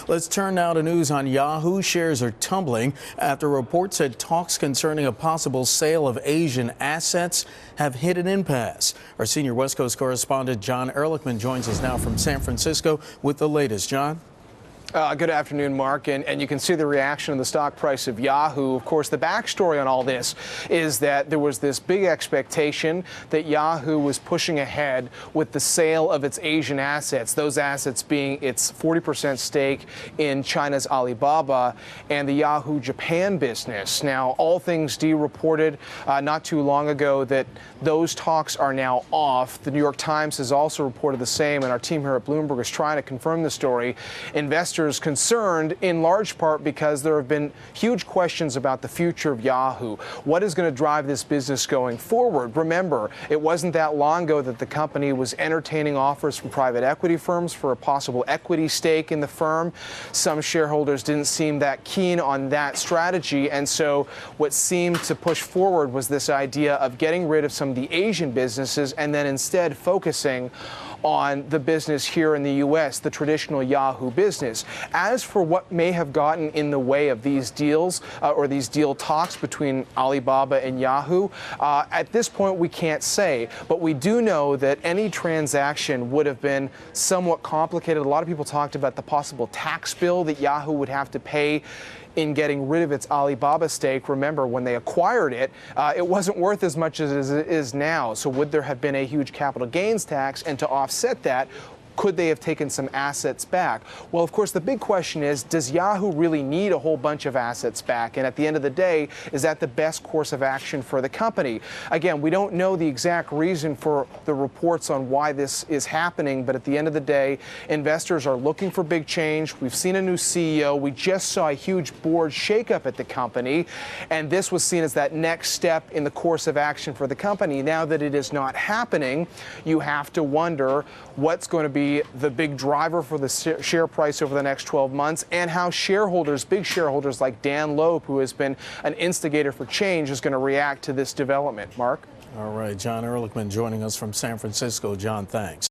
Let's turn now to news on Yahoo. Shares are tumbling after reports said talks concerning a possible sale of Asian assets have hit an impasse. Our senior West Coast correspondent Jon Erlichman joins us now from San Francisco with the latest. Jon? Good afternoon, Mark. And you can see the reaction in the stock price of Yahoo. Of course, the backstory on all this is that there was this big expectation that Yahoo was pushing ahead with the sale of its Asian assets, those assets being its 40% stake in China's Alibaba and the Yahoo Japan business. Now, AllThingsD reported not too long ago that those talks are now off. The New York Times has also reported the same, and our team here at Bloomberg is trying to confirm the story. Investors concerned in large part because there have been huge questions about the future of Yahoo. What is going to drive this business going forward? Remember, it wasn't that long ago that the company was entertaining offers from private equity firms for a possible equity stake in the firm. Some shareholders didn't seem that keen on that strategy, and so what seemed to push forward was this idea of getting rid of some of the Asian businesses and then instead focusing on the business here in the U.S., the traditional Yahoo business. As for what may have gotten in the way of these deals or these deal talks between Alibaba and Yahoo, at this point we can't say, but we do know that any transaction would have been somewhat complicated. A lot of people talked about the possible tax bill that Yahoo would have to pay in getting rid of its Alibaba stake. Remember, when they acquired it, it wasn't worth as much as it is now. So would there have been a huge capital gains tax? And to offset that, could they have taken some assets back? Well, of course, the big question is, does Yahoo really need a whole bunch of assets back? And at the end of the day, is that the best course of action for the company? Again, we don't know the exact reason for the reports on why this is happening, but at the end of the day, investors are looking for big change. We've seen a new CEO. We just saw a huge board shakeup at the company, and this was seen as that next step in the course of action for the company. Now that it is not happening, you have to wonder what's going to be the big driver for the share price over the next 12 months, and how shareholders, big shareholders like Dan Loeb, who has been an instigator for change, is going to react to this development. Mark? All right, Jon Erlichman joining us from San Francisco. Jon, thanks.